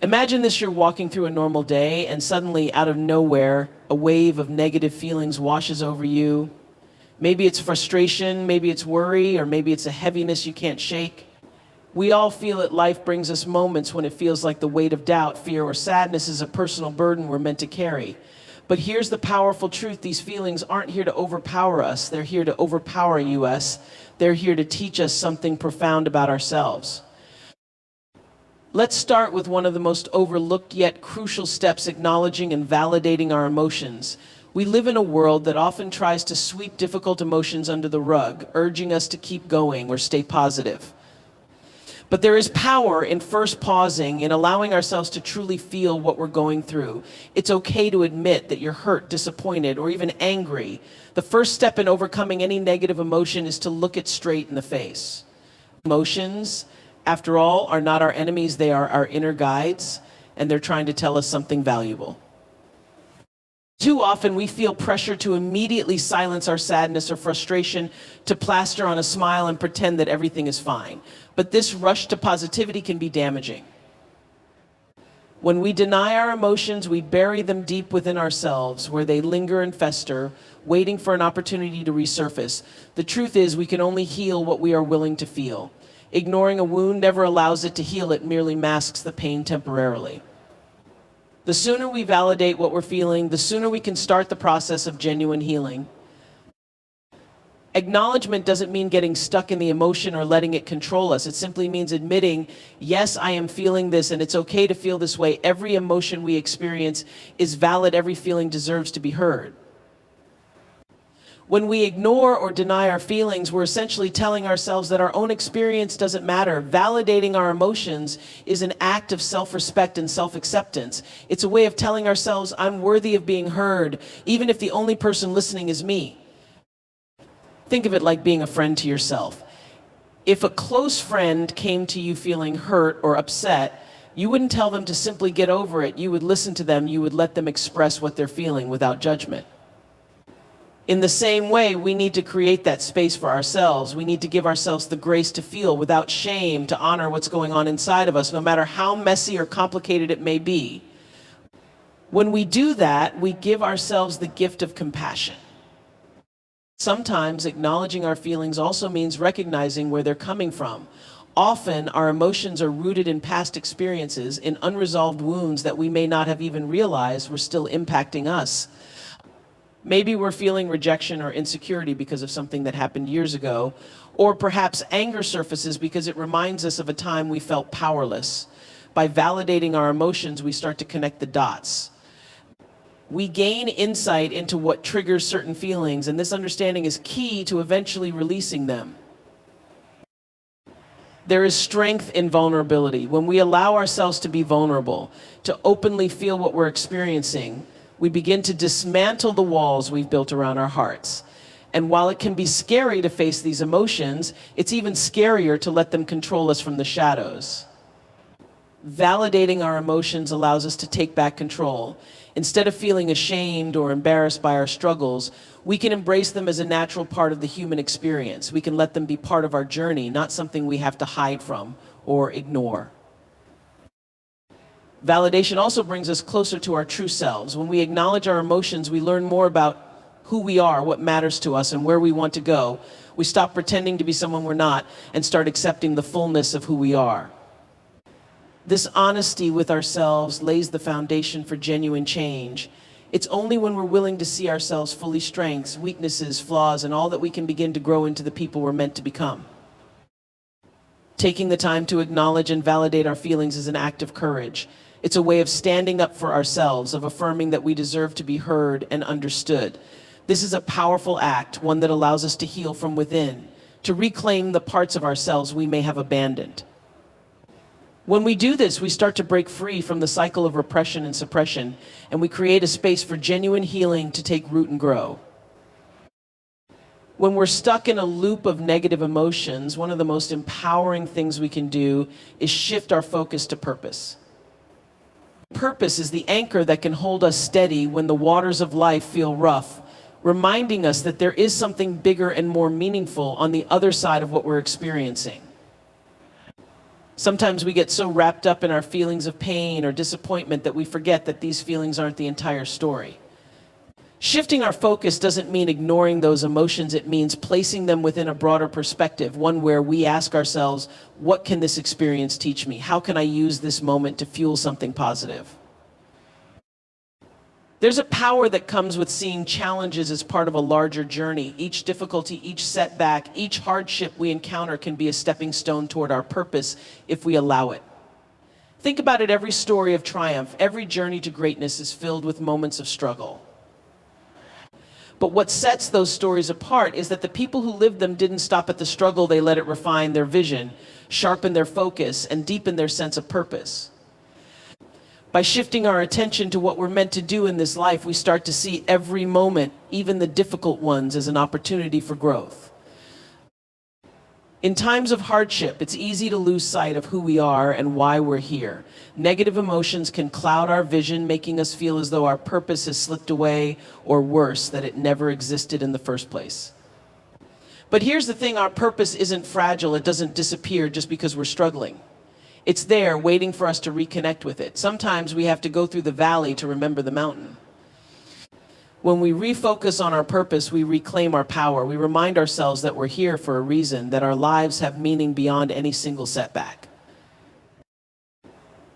Imagine this: you're walking through a normal day and suddenly, out of nowhere, a wave of negative feelings washes over you. Maybe it's frustration, maybe it's worry, or maybe it's a heaviness you can't shake. We all feel it. Life brings us moments when it feels like the weight of doubt, fear, or sadness is a personal burden we're meant to carry. But here's the powerful truth: these feelings aren't here to overpower us. They're here to overpower us. They're here to teach us something profound about ourselves. Let's start with one of the most overlooked yet crucial steps: acknowledging and validating our emotions. We live in a world that often tries to sweep difficult emotions under the rug, urging us to keep going or stay positive. But there is power in first pausing, in allowing ourselves to truly feel what we're going through. It's okay to admit that you're hurt, disappointed, or even angry. The first step in overcoming any negative emotion is to look it straight in the face. Emotions, after all, are not our enemies. They are our inner guides, and they're trying to tell us something valuable. Too often we feel pressure to immediately silence our sadness or frustration, to plaster on a smile and pretend that everything is fine. But this rush to positivity can be damaging. When we deny our emotions, we bury them deep within ourselves, where they linger and fester, waiting for an opportunity to resurface. The truth is, we can only heal what we are willing to feel. Ignoring a wound never allows it to heal, it merely masks the pain temporarily. The sooner we validate what we're feeling, the sooner we can start the process of genuine healing. Acknowledgement doesn't mean getting stuck in the emotion or letting it control us. It simply means admitting, yes, I am feeling this, and it's okay to feel this way. Every emotion we experience is valid. Every feeling deserves to be heard. When we ignore or deny our feelings, we're essentially telling ourselves that our own experience doesn't matter. Validating our emotions is an act of self-respect and self-acceptance. It's a way of telling ourselves, I'm worthy of being heard, even if the only person listening is me. Think of it like being a friend to yourself. If a close friend came to you feeling hurt or upset, you wouldn't tell them to simply get over it. You would listen to them. You would let them express what they're feeling without judgment. In the same way, we need to create that space for ourselves. We need to give ourselves the grace to feel without shame, to honor what's going on inside of us, no matter how messy or complicated it may be. When we do that, we give ourselves the gift of compassion. Sometimes acknowledging our feelings also means recognizing where they're coming from. Often, our emotions are rooted in past experiences, in unresolved wounds that we may not have even realized were still impacting us. Maybe we're feeling rejection or insecurity because of something that happened years ago, or perhaps anger surfaces because it reminds us of a time we felt powerless. By validating our emotions, we start to connect the dots. We gain insight into what triggers certain feelings, and this understanding is key to eventually releasing them. There is strength in vulnerability. When we allow ourselves to be vulnerable, to openly feel what we're experiencing, we begin to dismantle the walls we've built around our hearts. And while it can be scary to face these emotions, it's even scarier to let them control us from the shadows. Validating our emotions allows us to take back control. Instead of feeling ashamed or embarrassed by our struggles, we can embrace them as a natural part of the human experience. We can let them be part of our journey, not something we have to hide from or ignore. Validation also brings us closer to our true selves. When we acknowledge our emotions, we learn more about who we are, what matters to us, and where we want to go. We stop pretending to be someone we're not and start accepting the fullness of who we are. This honesty with ourselves lays the foundation for genuine change. It's only when we're willing to see ourselves fully, strengths, weaknesses, flaws, and all that we can begin to grow into the people we're meant to become. Taking the time to acknowledge and validate our feelings is an act of courage. It's a way of standing up for ourselves, of affirming that we deserve to be heard and understood. This is a powerful act, one that allows us to heal from within, to reclaim the parts of ourselves we may have abandoned. When we do this, we start to break free from the cycle of repression and suppression, and we create a space for genuine healing to take root and grow. When we're stuck in a loop of negative emotions, one of the most empowering things we can do is shift our focus to purpose. Purpose is the anchor that can hold us steady when the waters of life feel rough, reminding us that there is something bigger and more meaningful on the other side of what we're experiencing. Sometimes we get so wrapped up in our feelings of pain or disappointment that we forget that these feelings aren't the entire story. Shifting our focus doesn't mean ignoring those emotions. It means placing them within a broader perspective, one where we ask ourselves, what can this experience teach me? How can I use this moment to fuel something positive? There's a power that comes with seeing challenges as part of a larger journey. Each difficulty, each setback, each hardship we encounter can be a stepping stone toward our purpose if we allow it. Think about it, every story of triumph, every journey to greatness is filled with moments of struggle. But what sets those stories apart is that the people who lived them didn't stop at the struggle. They let it refine their vision, sharpen their focus, and deepen their sense of purpose. By shifting our attention to what we're meant to do in this life, we start to see every moment, even the difficult ones, as an opportunity for growth. In times of hardship, it's easy to lose sight of who we are and why we're here. Negative emotions can cloud our vision, making us feel as though our purpose has slipped away, or worse, that it never existed in the first place. But here's the thing, our purpose isn't fragile. It doesn't disappear just because we're struggling. It's there, waiting for us to reconnect with it. Sometimes we have to go through the valley to remember the mountain. When we refocus on our purpose, we reclaim our power. We remind ourselves that we're here for a reason, that our lives have meaning beyond any single setback.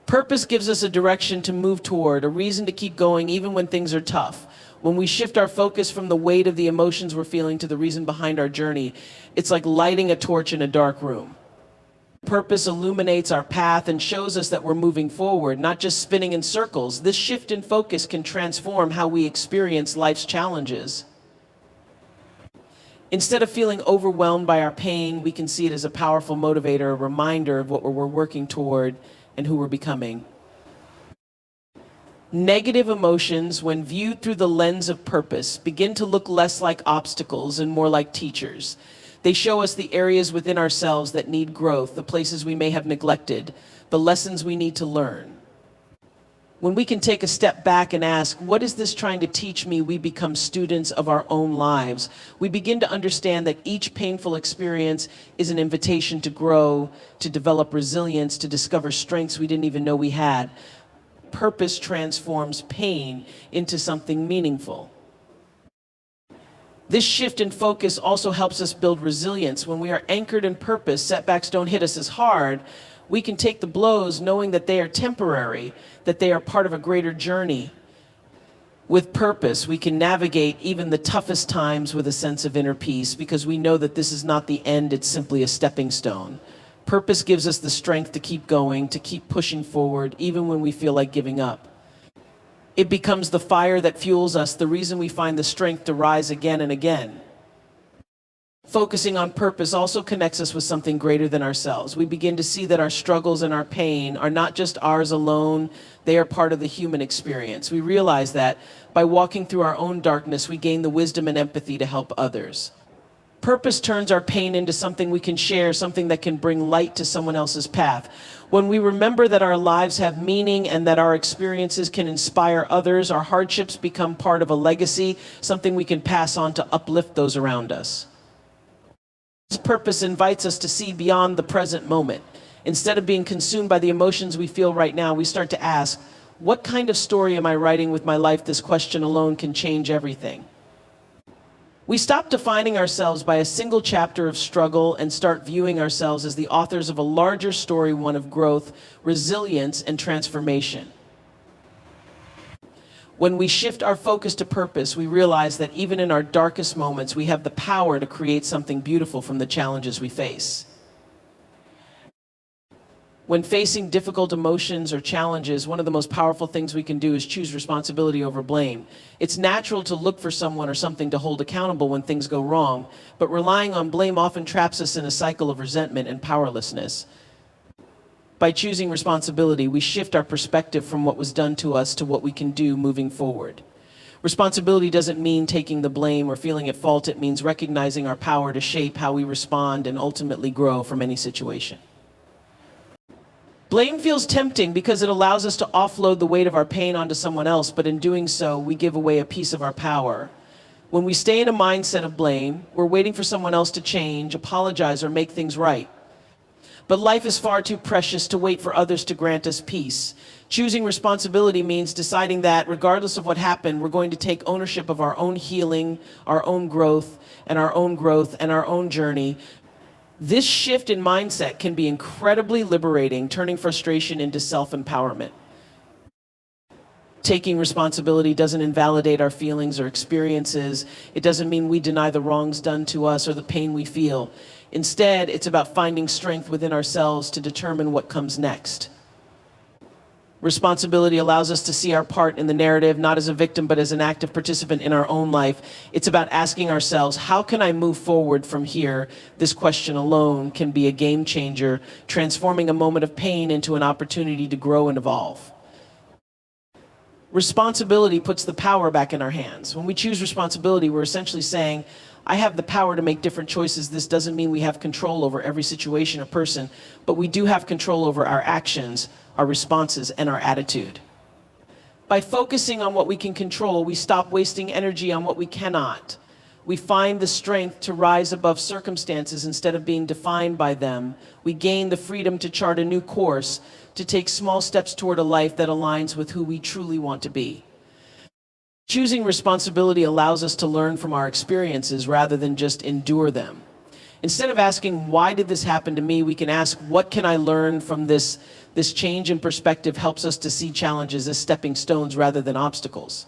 Purpose gives us a direction to move toward, a reason to keep going even when things are tough. When we shift our focus from the weight of the emotions we're feeling to the reason behind our journey, it's like lighting a torch in a dark room. Purpose illuminates our path and shows us that we're moving forward, not just spinning in circles. This shift in focus can transform how we experience life's challenges. Instead of feeling overwhelmed by our pain, we can see it as a powerful motivator, a reminder of what we're working toward and who we're becoming. Negative emotions, when viewed through the lens of purpose, begin to look less like obstacles and more like teachers. They show us the areas within ourselves that need growth, the places we may have neglected, the lessons we need to learn. When we can take a step back and ask, what is this trying to teach me? We become students of our own lives. We begin to understand that each painful experience is an invitation to grow, to develop resilience, to discover strengths we didn't even know we had. Purpose transforms pain into something meaningful. This shift in focus also helps us build resilience. When we are anchored in purpose, setbacks don't hit us as hard. We can take the blows knowing that they are temporary, that they are part of a greater journey. With purpose, we can navigate even the toughest times with a sense of inner peace because we know that this is not the end, it's simply a stepping stone. Purpose gives us the strength to keep going, to keep pushing forward, even when we feel like giving up. It becomes the fire that fuels us, the reason we find the strength to rise again and again. Focusing on purpose also connects us with something greater than ourselves. We begin to see that our struggles and our pain are not just ours alone, they are part of the human experience. We realize that by walking through our own darkness, we gain the wisdom and empathy to help others. Purpose turns our pain into something we can share, something that can bring light to someone else's path. When we remember that our lives have meaning and that our experiences can inspire others, our hardships become part of a legacy, something we can pass on to uplift those around us. This purpose invites us to see beyond the present moment. Instead of being consumed by the emotions we feel right now, we start to ask, what kind of story am I writing with my life? This question alone can change everything. We stop defining ourselves by a single chapter of struggle and start viewing ourselves as the authors of a larger story, one of growth, resilience, and transformation. When we shift our focus to purpose, we realize that even in our darkest moments, we have the power to create something beautiful from the challenges we face. When facing difficult emotions or challenges, one of the most powerful things we can do is choose responsibility over blame. It's natural to look for someone or something to hold accountable when things go wrong, but relying on blame often traps us in a cycle of resentment and powerlessness. By choosing responsibility, we shift our perspective from what was done to us to what we can do moving forward. Responsibility doesn't mean taking the blame or feeling at fault. It means recognizing our power to shape how we respond and ultimately grow from any situation. Blame feels tempting because it allows us to offload the weight of our pain onto someone else, but in doing so, we give away a piece of our power. When we stay in a mindset of blame, we're waiting for someone else to change, apologize, or make things right. But life is far too precious to wait for others to grant us peace. Choosing responsibility means deciding that, regardless of what happened, we're going to take ownership of our own healing, our own growth, and our own journey. This shift in mindset can be incredibly liberating, turning frustration into self-empowerment. Taking responsibility doesn't invalidate our feelings or experiences. It doesn't mean we deny the wrongs done to us or the pain we feel. Instead, it's about finding strength within ourselves to determine what comes next. Responsibility allows us to see our part in the narrative, not as a victim, but as an active participant in our own life. It's about asking ourselves, how can I move forward from here? This question alone can be a game changer, transforming a moment of pain into an opportunity to grow and evolve. Responsibility puts the power back in our hands. When we choose responsibility, we're essentially saying, I have the power to make different choices. This doesn't mean we have control over every situation or person, but we do have control over our actions, our responses, and our attitude. By focusing on what we can control, we stop wasting energy on what we cannot. We find the strength to rise above circumstances instead of being defined by them. We gain the freedom to chart a new course, to take small steps toward a life that aligns with who we truly want to be. Choosing responsibility allows us to learn from our experiences rather than just endure them. Instead of asking, why did this happen to me, we can ask, what can I learn from this? This change in perspective helps us to see challenges as stepping stones rather than obstacles.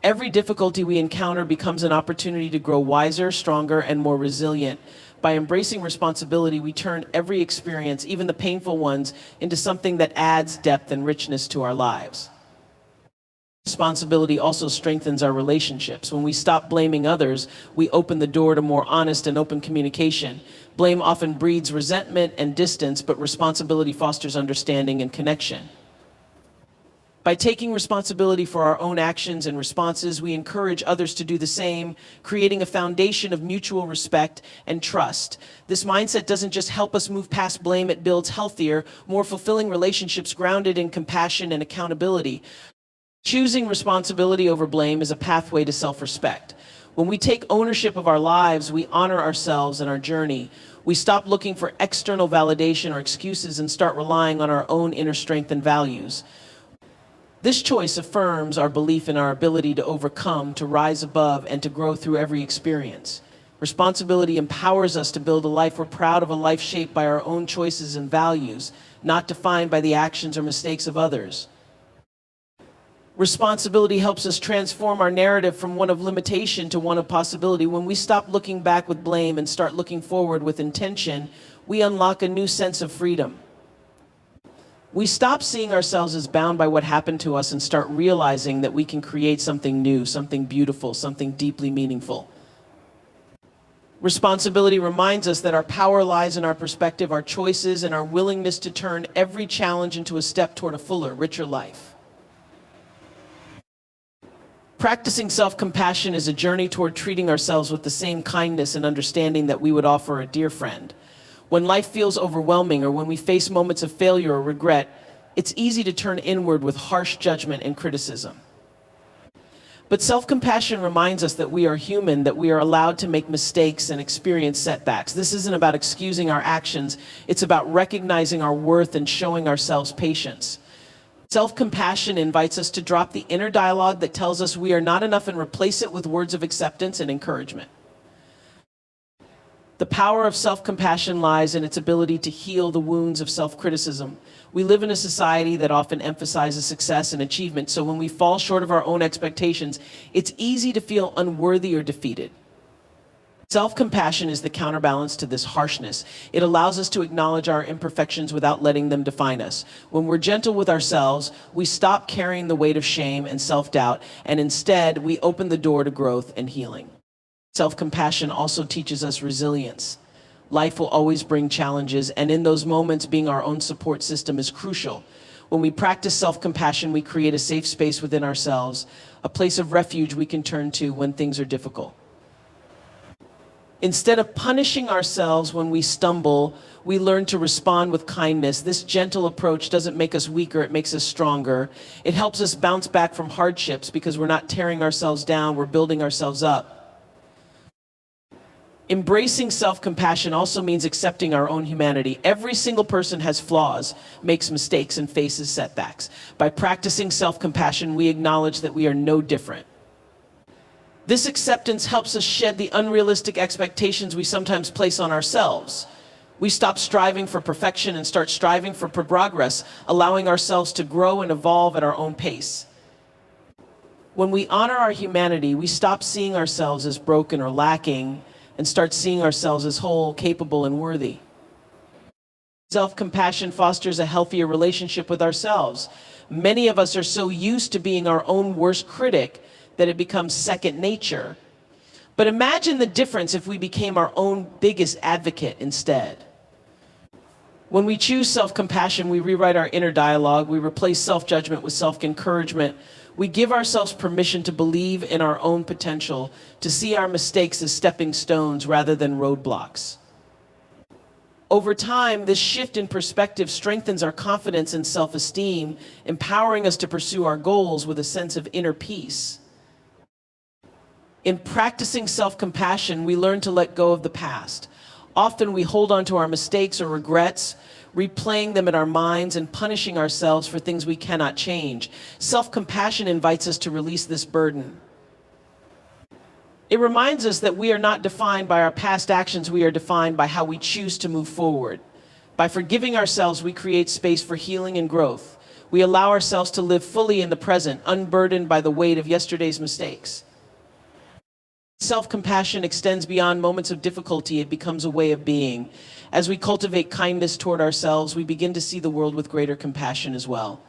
Every difficulty we encounter becomes an opportunity to grow wiser, stronger, and more resilient. By embracing responsibility, we turn every experience, even the painful ones, into something that adds depth and richness to our lives. Responsibility also strengthens our relationships. When we stop blaming others, we open the door to more honest and open communication. Blame often breeds resentment and distance, but responsibility fosters understanding and connection. By taking responsibility for our own actions and responses, we encourage others to do the same, creating a foundation of mutual respect and trust. This mindset doesn't just help us move past blame, it builds healthier, more fulfilling relationships grounded in compassion and accountability. Choosing responsibility over blame is a pathway to self-respect. When we take ownership of our lives, we honor ourselves and our journey. We stop looking for external validation or excuses and start relying on our own inner strength and values. This choice affirms our belief in our ability to overcome, to rise above, and to grow through every experience. Responsibility empowers us to build a life we're proud of, a life shaped by our own choices and values, not defined by the actions or mistakes of others. Responsibility helps us transform our narrative from one of limitation to one of possibility. When we stop looking back with blame and start looking forward with intention, we unlock a new sense of freedom. We stop seeing ourselves as bound by what happened to us and start realizing that we can create something new, something beautiful, something deeply meaningful. Responsibility reminds us that our power lies in our perspective, our choices, and our willingness to turn every challenge into a step toward a fuller, richer life. Practicing self-compassion is a journey toward treating ourselves with the same kindness and understanding that we would offer a dear friend. When life feels overwhelming or when we face moments of failure or regret, it's easy to turn inward with harsh judgment and criticism. But self-compassion reminds us that we are human, that we are allowed to make mistakes and experience setbacks. This isn't about excusing our actions, it's about recognizing our worth and showing ourselves patience. Self-compassion invites us to drop the inner dialogue that tells us we are not enough and replace it with words of acceptance and encouragement. The power of self-compassion lies in its ability to heal the wounds of self-criticism. We live in a society that often emphasizes success and achievement, so when we fall short of our own expectations, it's easy to feel unworthy or defeated. Self-compassion is the counterbalance to this harshness. It allows us to acknowledge our imperfections without letting them define us. When we're gentle with ourselves, we stop carrying the weight of shame and self-doubt, and instead, we open the door to growth and healing. Self-compassion also teaches us resilience. Life will always bring challenges, and in those moments, being our own support system is crucial. When we practice self-compassion, we create a safe space within ourselves, a place of refuge we can turn to when things are difficult. Instead of punishing ourselves when we stumble, we learn to respond with kindness. This gentle approach doesn't make us weaker, it makes us stronger. It helps us bounce back from hardships because we're not tearing ourselves down, we're building ourselves up. Embracing self-compassion also means accepting our own humanity. Every single person has flaws, makes mistakes, and faces setbacks. By practicing self-compassion, we acknowledge that we are no different. This acceptance helps us shed the unrealistic expectations we sometimes place on ourselves. We stop striving for perfection and start striving for progress, allowing ourselves to grow and evolve at our own pace. When we honor our humanity, we stop seeing ourselves as broken or lacking and start seeing ourselves as whole, capable, and worthy. Self-compassion fosters a healthier relationship with ourselves. Many of us are so used to being our own worst critic that it becomes second nature. But imagine the difference if we became our own biggest advocate instead. When we choose self-compassion, we rewrite our inner dialogue, we replace self-judgment with self-encouragement. We give ourselves permission to believe in our own potential, to see our mistakes as stepping stones rather than roadblocks. Over time, this shift in perspective strengthens our confidence and self-esteem, empowering us to pursue our goals with a sense of inner peace. In practicing self-compassion, we learn to let go of the past. Often we hold on to our mistakes or regrets, replaying them in our minds and punishing ourselves for things we cannot change. Self-compassion invites us to release this burden. It reminds us that we are not defined by our past actions, we are defined by how we choose to move forward. By forgiving ourselves, we create space for healing and growth. We allow ourselves to live fully in the present, unburdened by the weight of yesterday's mistakes. Self-compassion extends beyond moments of difficulty. It becomes a way of being. As we cultivate kindness toward ourselves, we begin to see the world with greater compassion as well.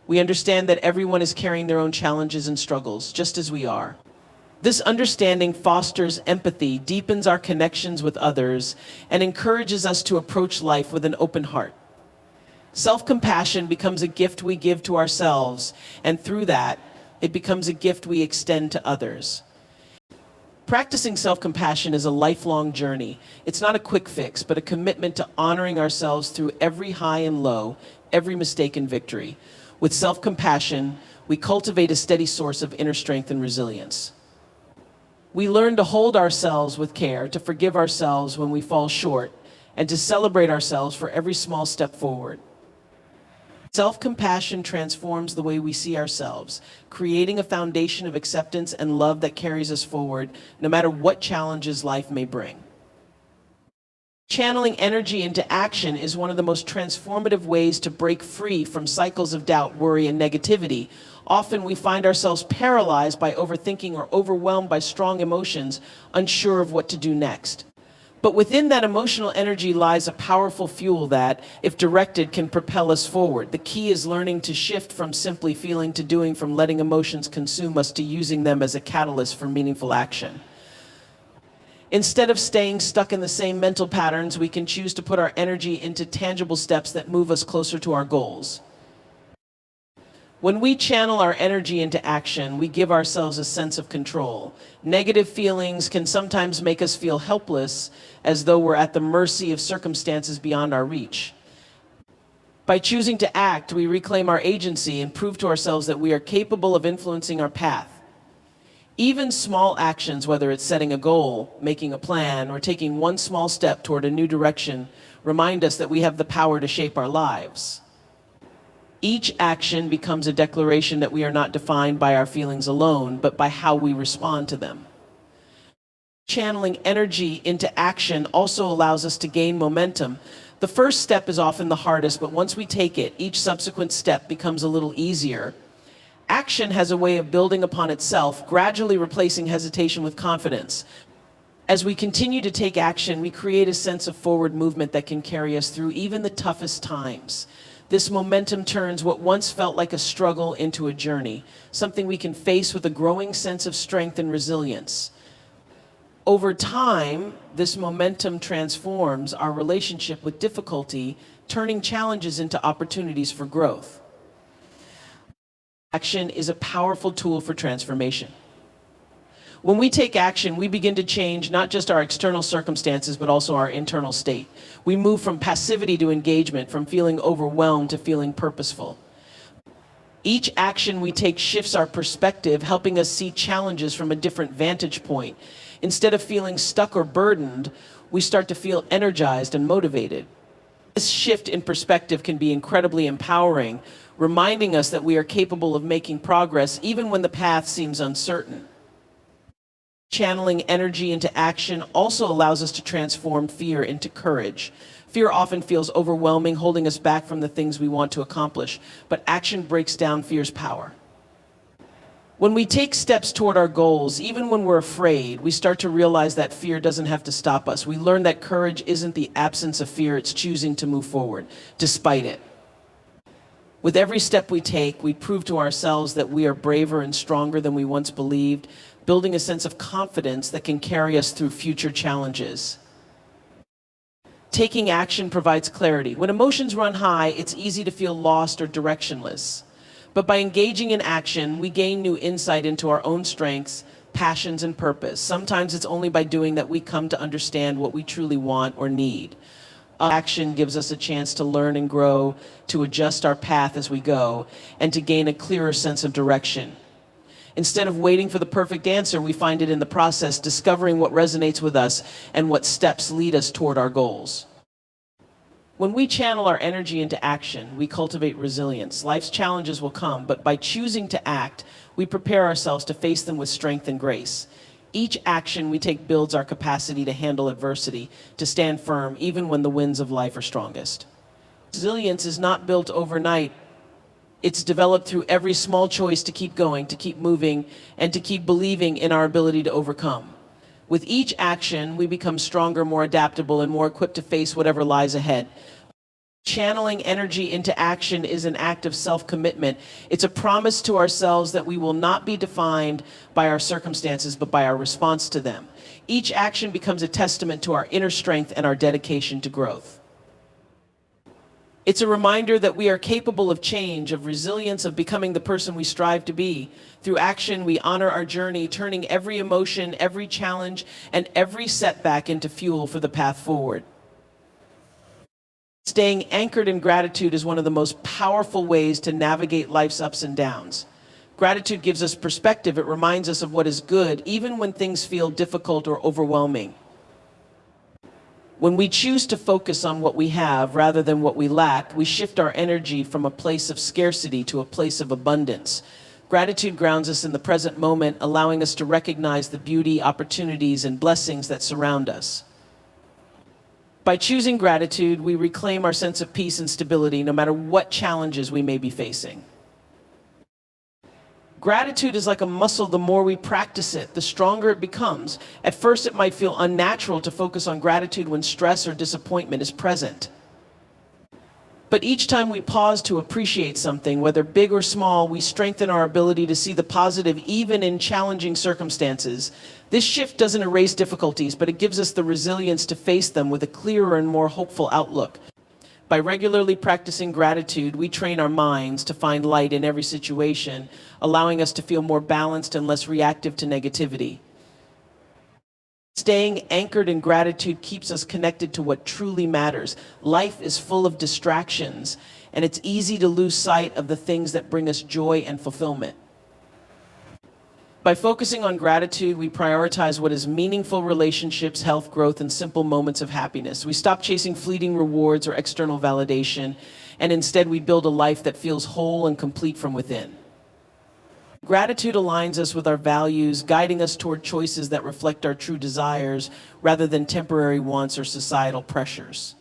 We understand that everyone is carrying their own challenges and struggles, just as we are. This understanding fosters empathy, deepens our connections with others, and encourages us to approach life with an open heart. Self-compassion becomes a gift we give to ourselves, and through that, it becomes a gift we extend to others. Practicing self-compassion is a lifelong journey. It's not a quick fix, but a commitment to honoring ourselves through every high and low, every mistake and victory. With self-compassion, we cultivate a steady source of inner strength and resilience. We learn to hold ourselves with care, to forgive ourselves when we fall short, and to celebrate ourselves for every small step forward. Self-compassion transforms the way we see ourselves, creating a foundation of acceptance and love that carries us forward, no matter what challenges life may bring. Channeling energy into action is one of the most transformative ways to break free from cycles of doubt, worry, and negativity. Often we find ourselves paralyzed by overthinking or overwhelmed by strong emotions, unsure of what to do next. But within that emotional energy lies a powerful fuel that, if directed, can propel us forward. The key is learning to shift from simply feeling to doing, from letting emotions consume us to using them as a catalyst for meaningful action. Instead of staying stuck in the same mental patterns, we can choose to put our energy into tangible steps that move us closer to our goals. When we channel our energy into action, we give ourselves a sense of control. Negative feelings can sometimes make us feel helpless, as though we're at the mercy of circumstances beyond our reach. By choosing to act, we reclaim our agency and prove to ourselves that we are capable of influencing our path. Even small actions, whether it's setting a goal, making a plan, or taking one small step toward a new direction, remind us that we have the power to shape our lives. Each action becomes a declaration that we are not defined by our feelings alone, but by how we respond to them. Channeling energy into action also allows us to gain momentum. The first step is often the hardest, but once we take it, each subsequent step becomes a little easier. Action has a way of building upon itself, gradually replacing hesitation with confidence. As we continue to take action, we create a sense of forward movement that can carry us through even the toughest times. This momentum turns what once felt like a struggle into a journey, something we can face with a growing sense of strength and resilience. Over time, this momentum transforms our relationship with difficulty, turning challenges into opportunities for growth. Action is a powerful tool for transformation. When we take action, we begin to change not just our external circumstances, but also our internal state. We move from passivity to engagement, from feeling overwhelmed to feeling purposeful. Each action we take shifts our perspective, helping us see challenges from a different vantage point. Instead of feeling stuck or burdened, we start to feel energized and motivated. This shift in perspective can be incredibly empowering, reminding us that we are capable of making progress even when the path seems uncertain. Channeling energy into action also allows us to transform fear into courage. Fear often feels overwhelming, holding us back from the things we want to accomplish, but action breaks down fear's power. When we take steps toward our goals, even when we're afraid, we start to realize that fear doesn't have to stop us. We learn that courage isn't the absence of fear, it's choosing to move forward, despite it. With every step we take, we prove to ourselves that we are braver and stronger than we once believed, building a sense of confidence that can carry us through future challenges. Taking action provides clarity. When emotions run high, it's easy to feel lost or directionless. But by engaging in action, we gain new insight into our own strengths, passions, and purpose. Sometimes it's only by doing that we come to understand what we truly want or need. Action gives us a chance to learn and grow, to adjust our path as we go, and to gain a clearer sense of direction. Instead of waiting for the perfect answer, we find it in the process, discovering what resonates with us and what steps lead us toward our goals. When we channel our energy into action, we cultivate resilience. Life's challenges will come, but by choosing to act, we prepare ourselves to face them with strength and grace. Each action we take builds our capacity to handle adversity, to stand firm, even when the winds of life are strongest. Resilience is not built overnight. It's developed through every small choice to keep going, to keep moving, and to keep believing in our ability to overcome. With each action, we become stronger, more adaptable, and more equipped to face whatever lies ahead. Channeling energy into action is an act of self-commitment. It's a promise to ourselves that we will not be defined by our circumstances, but by our response to them. Each action becomes a testament to our inner strength and our dedication to growth. It's a reminder that we are capable of change, of resilience, of becoming the person we strive to be. Through action, we honor our journey, turning every emotion, every challenge, and every setback into fuel for the path forward. Staying anchored in gratitude is one of the most powerful ways to navigate life's ups and downs. Gratitude gives us perspective. It reminds us of what is good, even when things feel difficult or overwhelming. When we choose to focus on what we have rather than what we lack, we shift our energy from a place of scarcity to a place of abundance. Gratitude grounds us in the present moment, allowing us to recognize the beauty, opportunities, and blessings that surround us. By choosing gratitude, we reclaim our sense of peace and stability, no matter what challenges we may be facing. Gratitude is like a muscle. The more we practice it, the stronger it becomes. At first, it might feel unnatural to focus on gratitude when stress or disappointment is present. But each time we pause to appreciate something, whether big or small, we strengthen our ability to see the positive even in challenging circumstances. This shift doesn't erase difficulties, but it gives us the resilience to face them with a clearer and more hopeful outlook. By regularly practicing gratitude, we train our minds to find light in every situation, allowing us to feel more balanced and less reactive to negativity. Staying anchored in gratitude keeps us connected to what truly matters. Life is full of distractions, and it's easy to lose sight of the things that bring us joy and fulfillment. By focusing on gratitude, we prioritize what is meaningful: relationships, health, growth, and simple moments of happiness. We stop chasing fleeting rewards or external validation, and instead we build a life that feels whole and complete from within. Gratitude aligns us with our values, guiding us toward choices that reflect our true desires rather than temporary wants or societal pressures.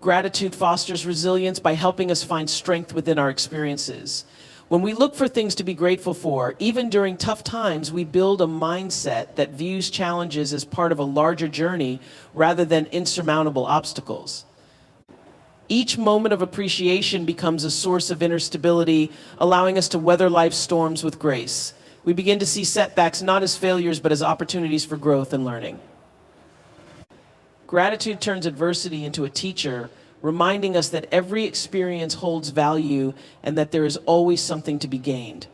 Gratitude fosters resilience by helping us find strength within our experiences. When we look for things to be grateful for, even during tough times, we build a mindset that views challenges as part of a larger journey rather than insurmountable obstacles. Each moment of appreciation becomes a source of inner stability, allowing us to weather life's storms with grace. We begin to see setbacks not as failures, but as opportunities for growth and learning. Gratitude turns adversity into a teacher, reminding us that every experience holds value and that there is always something to be gained.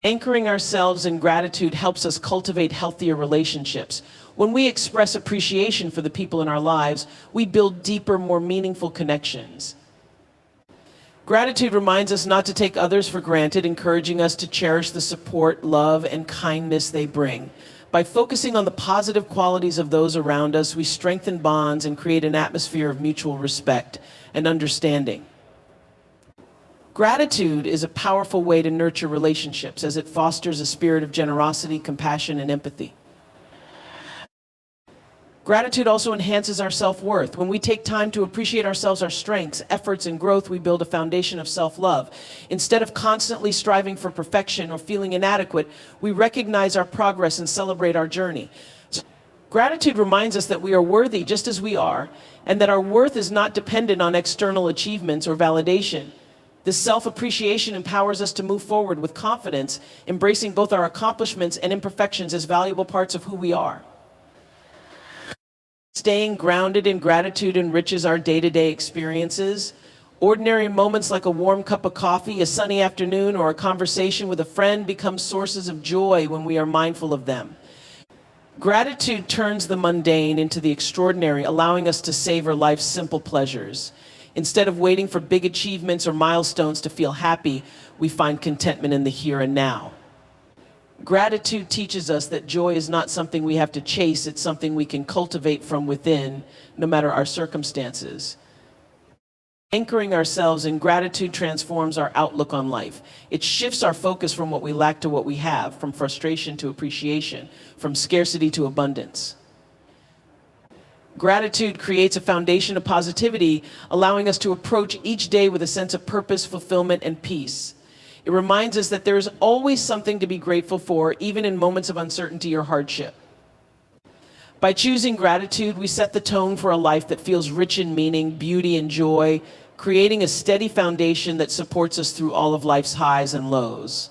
Anchoring ourselves in gratitude helps us cultivate healthier relationships. When we express appreciation for the people in our lives, we build deeper, more meaningful connections. Gratitude reminds us not to take others for granted, encouraging us to cherish the support, love, and kindness they bring. By focusing on the positive qualities of those around us, we strengthen bonds and create an atmosphere of mutual respect and understanding. Gratitude is a powerful way to nurture relationships as it fosters a spirit of generosity, compassion, and empathy. Gratitude also enhances our self-worth. When we take time to appreciate ourselves, our strengths, efforts, and growth, we build a foundation of self-love. Instead of constantly striving for perfection or feeling inadequate, we recognize our progress and celebrate our journey. Gratitude reminds us that we are worthy just as we are, and that our worth is not dependent on external achievements or validation. This self-appreciation empowers us to move forward with confidence, embracing both our accomplishments and imperfections as valuable parts of who we are. Staying grounded in gratitude enriches our day-to-day experiences. Ordinary moments like a warm cup of coffee, a sunny afternoon, or a conversation with a friend become sources of joy when we are mindful of them. Gratitude turns the mundane into the extraordinary, allowing us to savor life's simple pleasures. Instead of waiting for big achievements or milestones to feel happy, we find contentment in the here and now. Gratitude teaches us that joy is not something we have to chase, it's something we can cultivate from within, no matter our circumstances. Anchoring ourselves in gratitude transforms our outlook on life. It shifts our focus from what we lack to what we have, from frustration to appreciation, from scarcity to abundance. Gratitude creates a foundation of positivity, allowing us to approach each day with a sense of purpose, fulfillment, and peace. It reminds us that there is always something to be grateful for, even in moments of uncertainty or hardship. By choosing gratitude, we set the tone for a life that feels rich in meaning, beauty, and joy, creating a steady foundation that supports us through all of life's highs and lows.